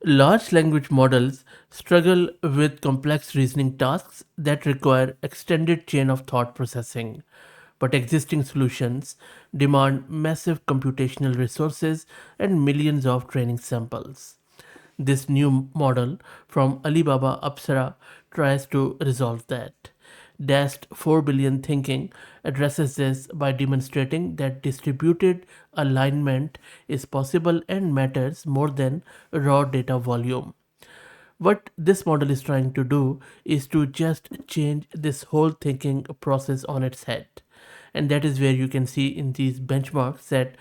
Large language models struggle with complex reasoning tasks that require extended chain of thought processing, but existing solutions demand massive computational resources and millions of training samples. This new model from Alibaba Apsara tries to resolve that. DASD 4 billion thinking addresses this by demonstrating that distributed alignment is possible and matters more than raw data volume. What this model is trying to do is to just change this whole thinking process on its head. And that is where you can see in these benchmarks that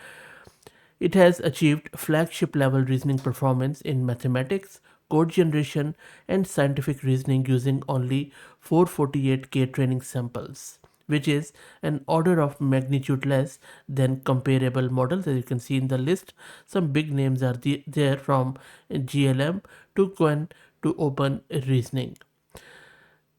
it has achieved flagship level reasoning performance in mathematics, code generation, and scientific reasoning using only 448K training samples, which is an order of magnitude less than comparable models. As you can see in the list, some big names are there from GLM to Quen to Open Reasoning.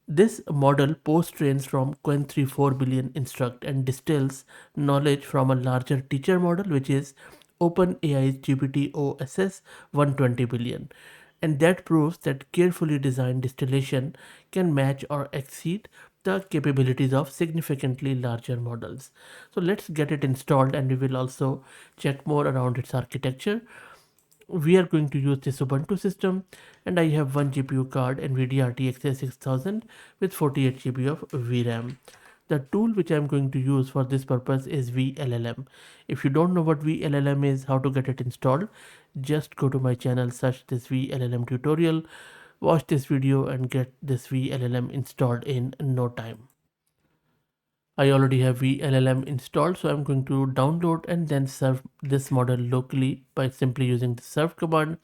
This model post-trains from Quen 4 billion instruct and distills knowledge from a larger teacher model, which is OpenAI's GPT-OSS 120 billion. And that proves that carefully designed distillation can match or exceed the capabilities of significantly larger models. So let's get it installed and we will also check more around its architecture. We are going to use this Ubuntu system and I have one GPU card NVIDIA RTX 6000 with 48 GB of VRAM. The tool which I am going to use for this purpose is VLLM. If you don't know what VLLM is, how to get it installed, just go to my channel, search this VLLM tutorial, watch this video and get this VLLM installed in no time. I already have VLLM installed, so I'm going to download and then serve this model locally by simply using the serve command.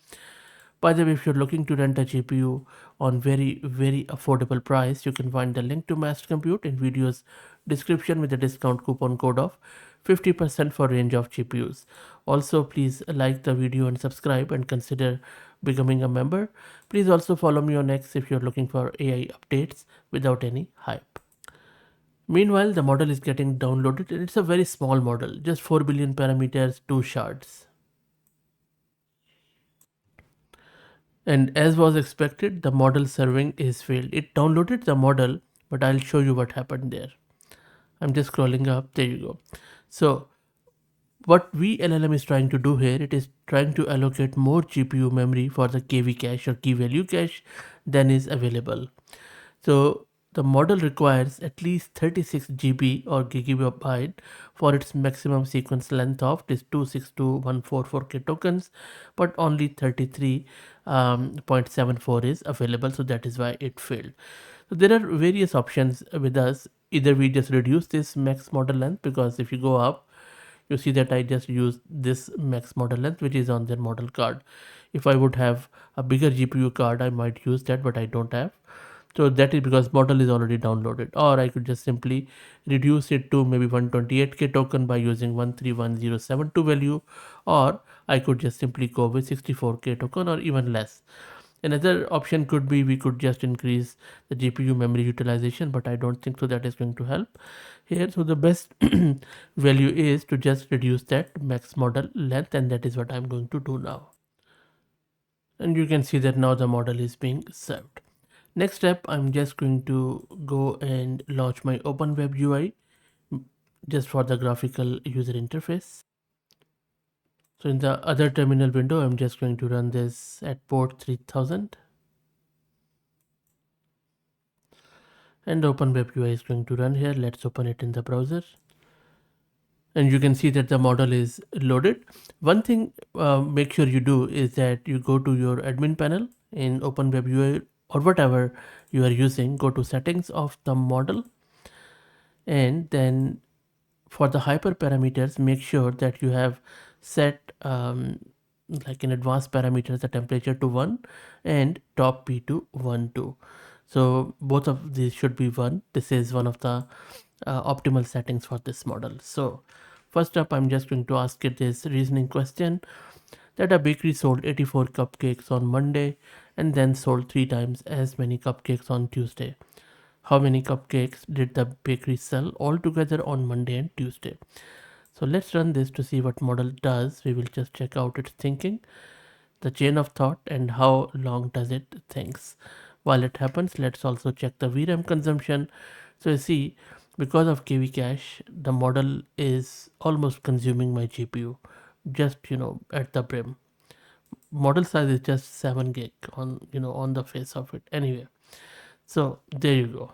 By the way, if you're looking to rent a GPU on very affordable price, you can find the link to Master Compute in video's description with a discount coupon code of 50% for range of GPUs. Also, please like the video and subscribe and consider becoming a member. Please also follow me on X if you're looking for AI updates without any hype. Meanwhile, the model is getting downloaded and it's a very small model, just 4 billion parameters, 2 shards. And as was expected, the model serving is failed. It downloaded the model, but I'll show you what happened there. I'm just scrolling up, there you go. So what VLLM is trying to do here, it is trying to allocate more GPU memory for the KV cache or key value cache than is available. So the model requires at least 36 GB or gigabyte for its maximum sequence length of this 262.144K tokens, but only 33.74 is available. So that is why it failed. So there are various options with us. Either we just reduce this max model length, because if you go up, you see that I just used this max model length which is on their model card. If I would have a bigger GPU card, I might use that, but I don't have. So that is because model is already downloaded. Or I could just simply reduce it to maybe 128K token by using 131072 value, or I could just simply go with 64K token or even less. Another option could be we could just increase the GPU memory utilization, but I don't think so that is going to help here. So the best value is to just reduce that max model length, and that is what I'm going to do now. And you can see that now the model is being served. Next step, I'm just going to go and launch my Open Web UI just for the graphical user interface. So in the other terminal window, I'm just going to run this at port 3000. And Open Web UI is going to run here. Let's open it in the browser. And you can see that the model is loaded. One thing make sure you do is that you go to your admin panel in Open Web UI or whatever you are using, go to settings of the model, and then for the hyperparameters, make sure that you have set like in advanced parameters the temperature to 1 and top P to 1 2. So both of these should be 1. This is one of the optimal settings for this model. So first up, I'm just going to ask it this reasoning question, that a bakery sold 84 cupcakes on Monday and then sold 3 times as many cupcakes on Tuesday. How many cupcakes did the bakery sell altogether on Monday and Tuesday? So let's run this to see what model does. We will just check out its thinking. the chain of thought and how long does it thinks while it happens. Let's also check the VRAM consumption. So you see, because of KV cache, the model is almost consuming my GPU, just at the brim. Model size is just 7 gig on on the face of it. Anyway, so there you go.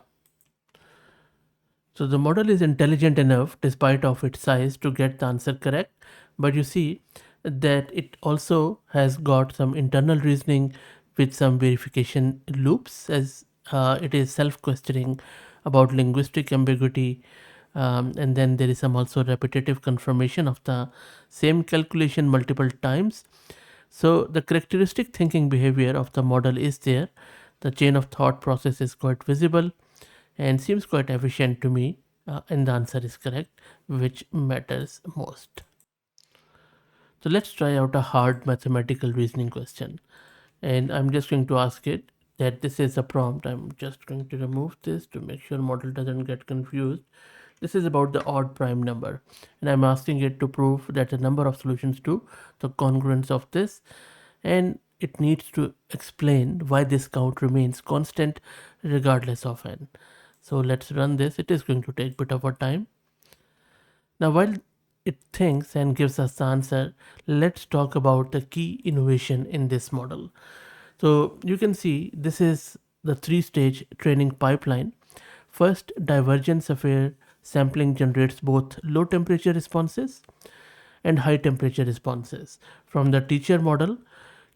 So the model is intelligent enough, despite of its size, to get the answer correct. But you see that it also has got some internal reasoning with some verification loops, as it is self-questioning about linguistic ambiguity, and then there is some also repetitive confirmation of the same calculation multiple times. So the characteristic thinking behavior of the model is there. The chain of thought process is quite visible and seems quite efficient to me, and the answer is correct, which matters most. So let's try out a hard mathematical reasoning question, and I'm just going to ask it that this is a prompt. I'm just going to remove this to make sure model doesn't get confused. This is about the odd prime number, and I'm asking it to prove that the number of solutions to the congruence of this, and it needs to explain why this count remains constant regardless of n. So let's run this. It is going to take a bit of a time. Now, while it thinks and gives us the answer, let's talk about the key innovation in this model. So you can see this is the three-stage training pipeline. First, divergence-aware sampling generates both low temperature responses and high temperature responses from the teacher model,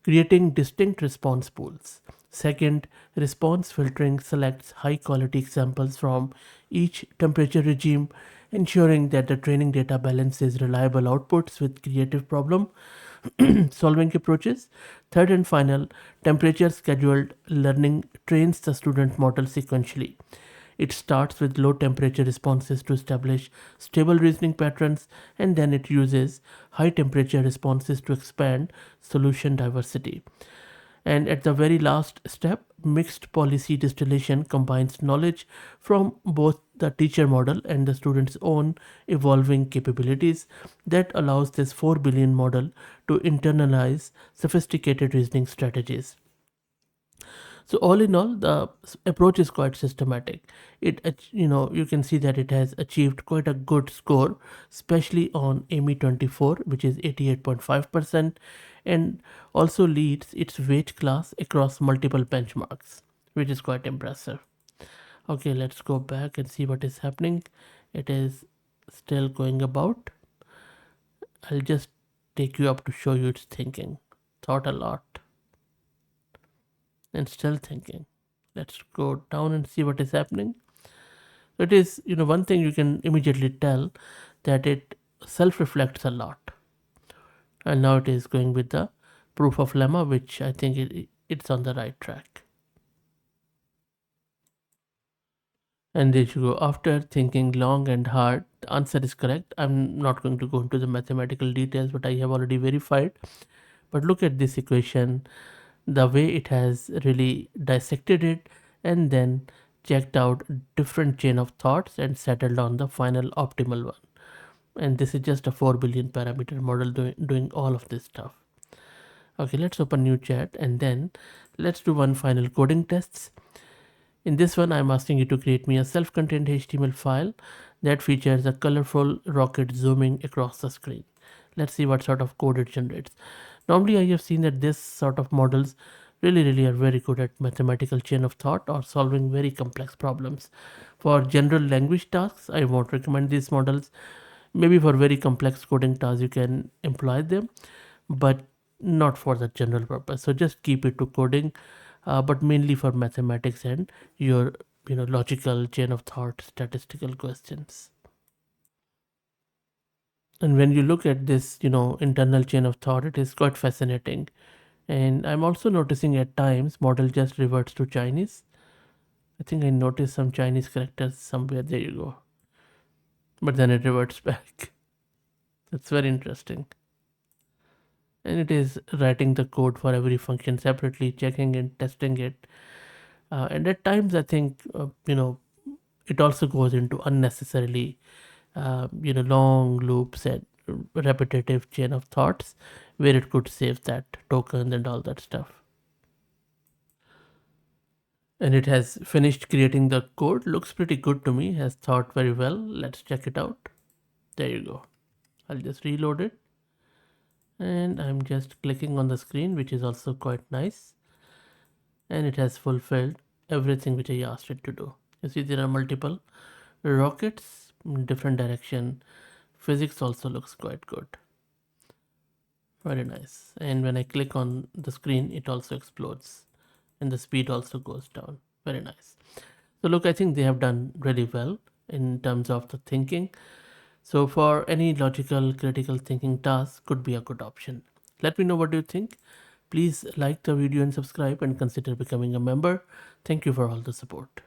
creating distinct response pools. Second, response filtering selects high quality examples from each temperature regime, ensuring that the training data balances reliable outputs with creative problem solving approaches. Third and final, temperature scheduled learning trains the student model sequentially. It starts with low temperature responses to establish stable reasoning patterns, and then it uses high temperature responses to expand solution diversity. And at the very last step, mixed policy distillation combines knowledge from both the teacher model and the student's own evolving capabilities that allows this 4 billion model to internalize sophisticated reasoning strategies. So all in all, the approach is quite systematic. You can see that it has achieved quite a good score, especially on AMI 24, which is 88.5%, and also leads its weight class across multiple benchmarks, which is quite impressive. Okay, let's go back and see what is happening. It is still going about. I'll just take you up to show you its thinking. Thought a lot and still thinking. Let's go down and see what is happening. It is, one thing you can immediately tell that it self reflects a lot. And now it is going with the proof of lemma, which I think it's on the right track. And there you go. After thinking long and hard, the answer is correct. I'm not going to go into the mathematical details, but I have already verified. But look at this equation, the way it has really dissected it and then checked out different chain of thoughts and settled on the final optimal one. And this is just a 4 billion parameter model doing all of this stuff. Okay, let's open new chat and then let's do one final coding tests. In this one, I'm asking you to create me a self-contained HTML file that features a colorful rocket zooming across the screen. Let's see what sort of code it generates. Normally, I have seen that this sort of models really are very good at mathematical chain of thought or solving very complex problems. For general language tasks, I won't recommend these models. Maybe for very complex coding tasks, you can employ them, but not for the general purpose. So just keep it to coding, but mainly for mathematics and your logical chain of thought statistical questions. And when you look at this internal chain of thought, it is quite fascinating. And I'm also noticing at times model just reverts to Chinese. I think I noticed some Chinese characters somewhere. There you go. But then it reverts back. That's very interesting. And it is writing the code for every function separately, checking and testing it. And at times, I think, it also goes into unnecessarily, long loops and repetitive chain of thoughts, where it could save that token and all that stuff. And it has finished creating the code. Looks pretty good to me, has thought very well. Let's check it out. There you go. I'll just reload it, and I'm just clicking on the screen, which is also quite nice, and it has fulfilled everything which I asked it to do. You see there are multiple rockets in different direction. Physics also looks quite good. Very nice. And when I click on the screen, it also explodes and the speed also goes down. Very nice. So look, I think they have done really well in terms of the thinking. So for any logical, critical thinking task could be a good option. Let me know what you think. Please like the video and subscribe and consider becoming a member. Thank you for all the support.